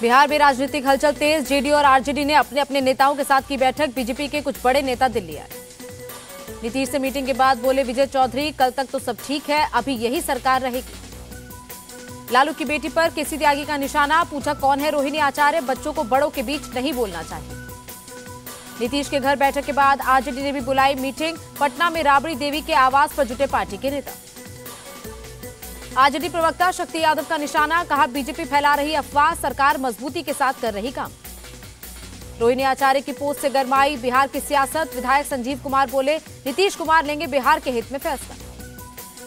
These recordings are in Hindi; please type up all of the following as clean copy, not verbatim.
बिहार में राजनीतिक हलचल तेज। जेडीयू और आरजेडी ने अपने अपने नेताओं के साथ की बैठक। बीजेपी के कुछ बड़े नेता दिल्ली आए। नीतीश से मीटिंग के बाद बोले विजय चौधरी, कल तक तो सब ठीक है, अभी यही सरकार रहेगी। लालू की बेटी पर केसी त्यागी का निशाना। पूछा कौन है रोहिणी आचार्य, बच्चों को बड़ों के बीच नहीं बोलना चाहिए। नीतीश के घर बैठक के बाद आरजेडी ने भी बुलाई मीटिंग। पटना में राबड़ी देवी के आवास पर जुटे पार्टी के नेता। आरजेडी प्रवक्ता शक्ति यादव का निशाना। कहा बीजेपी फैला रही अफवाह, सरकार मजबूती के साथ कर रही काम। रोहिणी आचार्य की पोस्ट से गरमाई बिहार की सियासत। विधायक संजीव कुमार बोले नीतीश कुमार लेंगे बिहार के हित में फैसला।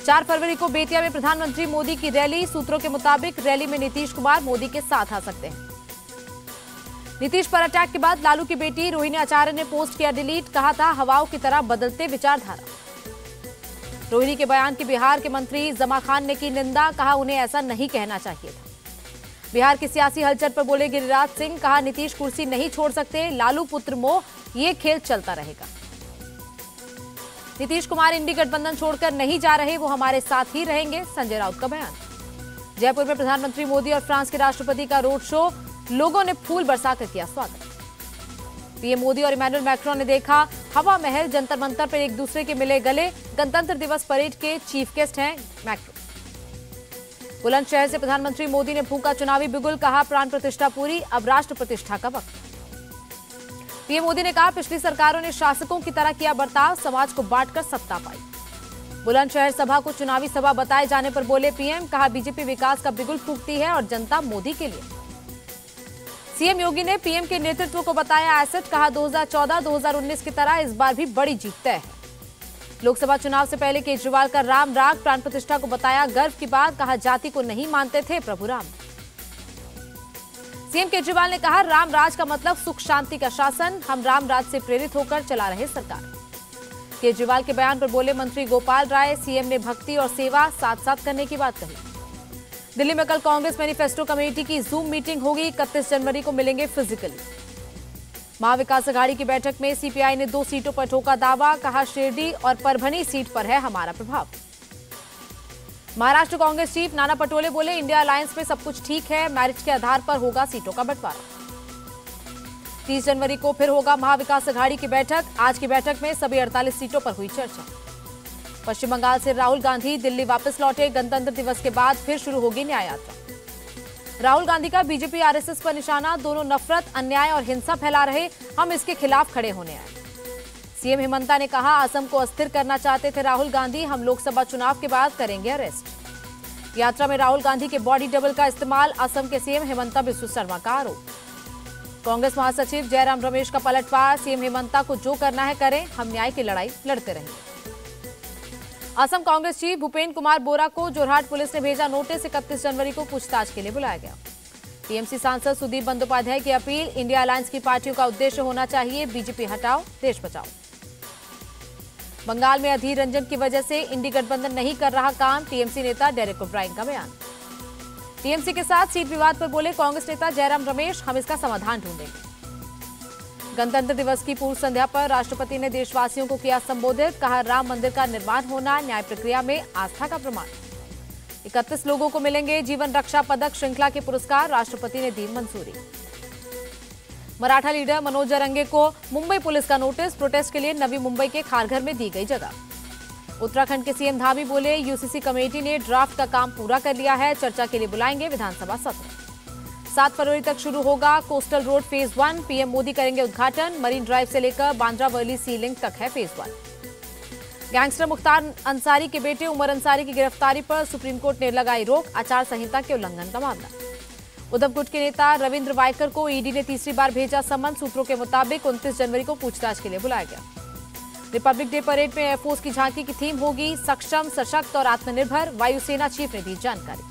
4 फरवरी को बेतिया में प्रधानमंत्री मोदी की रैली। सूत्रों के मुताबिक रैली में नीतीश कुमार मोदी के साथ आ सकते हैं। नीतीश पर अटैक के बाद लालू की बेटी रोहिणी आचार्य ने पोस्ट किया डिलीट। कहा था हवाओं की तरह बदलते विचारधारा। रोहिणी के बयान की बिहार के मंत्री जमा खान ने की निंदा। कहा उन्हें ऐसा नहीं कहना चाहिए था। बिहार की सियासी हलचल पर बोले गिरिराज सिंह। कहा नीतीश कुर्सी नहीं छोड़ सकते, लालू पुत्र मोह, ये खेल चलता रहेगा। नीतीश कुमार इंडी गठबंधन छोड़कर नहीं जा रहे, वो हमारे साथ ही रहेंगे, संजय राउत का बयान। जयपुर में प्रधानमंत्री मोदी और फ्रांस के राष्ट्रपति का रोड शो। लोगों ने फूल बरसाकर किया स्वागत। पीएम मोदी और इमैनुअल मैक्रोन ने देखा हवा महल। जंतर मंतर पर एक दूसरे के मिले गले। गणतंत्र दिवस परेड के चीफ गेस्ट हैं मैक्रोन। बुलंदशहर से प्रधानमंत्री मोदी ने फूंका चुनावी बिगुल। कहा प्राण प्रतिष्ठा पूरी, अब राष्ट्र प्रतिष्ठा का वक्त। पीएम मोदी ने कहा पिछली सरकारों ने शासकों की तरह किया बर्ताव, समाज को बांटकर सत्ता पाई। बुलंदशहर सभा को चुनावी सभा बताए जाने पर बोले पीएम। कहा बीजेपी विकास का बिगुल फूंकती है और जनता मोदी के लिए। सीएम योगी ने पीएम के नेतृत्व को बताया एसेट। कहा 2014-2019 की तरह इस बार भी बड़ी जीत तय है। लोकसभा चुनाव से पहले केजरीवाल का राम राग प्राण प्रतिष्ठा को बताया गर्व की बात। कहा जाति को नहीं मानते थे प्रभु राम। सीएम केजरीवाल ने कहा राम राज का मतलब सुख शांति का शासन, हम राम राज से प्रेरित होकर चला रहे सरकार। केजरीवाल के बयान पर बोले मंत्री गोपाल राय। सीएम ने भक्ति और सेवा साथ साथ करने की बात कही। दिल्ली में कल कांग्रेस मैनिफेस्टो कमेटी की जूम मीटिंग होगी। 31 जनवरी को मिलेंगे फिजिकली। महाविकास अघाड़ी की बैठक में सीपीआई ने 2 सीटों पर ठोका दावा। कहा शिरडी और परभनी सीट पर है हमारा प्रभाव। महाराष्ट्र कांग्रेस चीफ नाना पटोले बोले इंडिया अलायंस में सब कुछ ठीक है, मेरिट के आधार पर होगा सीटों का बंटवारा। 30 जनवरी को फिर होगा महाविकास अघाड़ी की बैठक। आज की बैठक में सभी 48 सीटों पर हुई चर्चा। पश्चिम बंगाल से राहुल गांधी दिल्ली वापस लौटे। गणतंत्र दिवस के बाद फिर शुरू होगी न्याय यात्रा। राहुल गांधी का बीजेपी आरएसएस पर निशाना। दोनों नफरत, अन्याय और हिंसा फैला रहे, हम इसके खिलाफ खड़े होने आए। सीएम हेमंता ने कहा असम को अस्थिर करना चाहते थे राहुल गांधी, हम लोकसभा चुनाव के बाद करेंगे अरेस्ट। यात्रा में राहुल गांधी के बॉडी डबल का इस्तेमाल। असम के सीएम हेमंता बिस्वा शर्मा का आरोप। कांग्रेस महासचिव जयराम रमेश का पलटवार। सीएम हेमंता को जो करना है करें, हम न्याय की लड़ाई लड़ते रहेंगे। असम कांग्रेस चीफ भूपेंद्र कुमार बोरा को जोरहाट पुलिस ने भेजा नोटिस। 31 जनवरी को पूछताछ के लिए बुलाया गया। टीएमसी सांसद सुदीप बंदोपाध्याय की अपील। इंडिया अलायंस की पार्टियों का उद्देश्य होना चाहिए बीजेपी हटाओ देश बचाओ। बंगाल में अधीर रंजन की वजह से इंडी गठबंधन नहीं कर रहा काम। टीएमसी नेता डेरेक ओब्रायन का बयान। टीएमसी के साथ सीट विवाद पर बोले कांग्रेस नेता जयराम रमेश, हम इसका समाधान ढूंढेंगे। गणतंत्र दिवस की पूर्व संध्या पर राष्ट्रपति ने देशवासियों को किया संबोधित। कहा राम मंदिर का निर्माण होना न्याय प्रक्रिया में आस्था का प्रमाण। 31 लोगों को मिलेंगे जीवन रक्षा पदक श्रृंखला के पुरस्कार। राष्ट्रपति ने दी मंजूरी। मराठा लीडर मनोज जरंगे को मुंबई पुलिस का नोटिस। प्रोटेस्ट के लिए नवी मुंबई के खारघर में दी गई जगह। उत्तराखंड के सीएम धामी बोले यूसीसी कमेटी ने ड्राफ्ट का काम पूरा कर लिया है, चर्चा के लिए बुलाएंगे विधानसभा सत्र। 7 फरवरी तक शुरू होगा coastal road phase 1। PM Modi करेंगे उद्घाटन। मरीन ड्राइव से लेकर बांद्रा वर्ली सी लिंक तक है फेज 1। गैंगस्टर मुख्तार अंसारी के बेटे उमर अंसारी की गिरफ्तारी पर सुप्रीम कोर्ट ने लगाई रोक। आचार संहिता के उल्लंघन का मामला। उद्धव गुट के नेता रविंद्र वायकर को ईडी ने तीसरी बार भेजा समन। सूत्रों के मुताबिक 29 जनवरी को पूछताछ के लिए बुलाया गया। रिपब्लिक डे परेड में एयरफोर्स की झांकी की थीम होगी सक्षम, सशक्त और आत्मनिर्भर। वायुसेना चीफ ने दी जानकारी।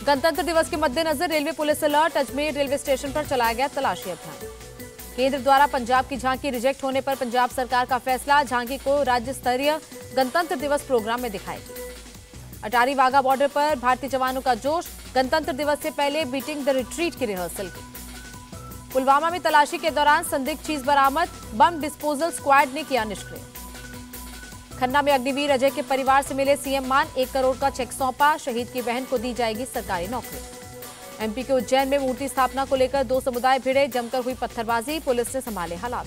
गणतंत्र दिवस के मद्देनजर railway police alert. Ajmer railway station पर चलाया गया तलाशी अभियान। केंद्र द्वारा पंजाब की झांकी रिजेक्ट होने पर पंजाब सरकार का फैसला। झांकी को राज्य स्तरीय गणतंत्र दिवस प्रोग्राम में दिखाएगी। अटारी वाघा बॉर्डर पर भारतीय जवानों का जोश। गणतंत्र दिवस से पहले बीटिंग द रिट्रीट की रिहर्सल की। पुलवामा में तलाशी के दौरान संदिग्ध चीज बरामद। बम डिस्पोजल स्क्वाड ने किया निष्क्रिय। खन्ना में अग्निवीर अजय के परिवार से मिले सीएम मान। 1 करोड़ का चेक सौंपा। शहीद की बहन को दी जाएगी सरकारी नौकरी। एमपी के उज्जैन में मूर्ति स्थापना को लेकर दो समुदाय भिड़े, जमकर हुई पत्थरबाजी, पुलिस ने संभाले हालात।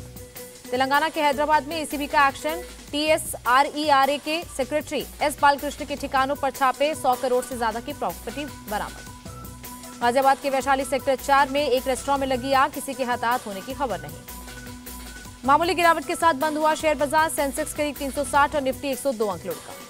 तेलंगाना के हैदराबाद में एसीबी का एक्शन, टीएसआरईआरए के सेक्रेटरी एस बालकृष्ण के ठिकानों पर छापे, 100 करोड़ से ज्यादा की प्रॉपर्टी बरामद। गाजियाबाद के वैशाली सेक्टर 4 में एक रेस्टोरेंट में लगी आग, किसी के हताहत होने की खबर नहीं। मामूली गिरावट के साथ बंद हुआ शेयर बाजार, सेंसेक्स करीब 360 और निफ्टी 102 अंक लुढ़का।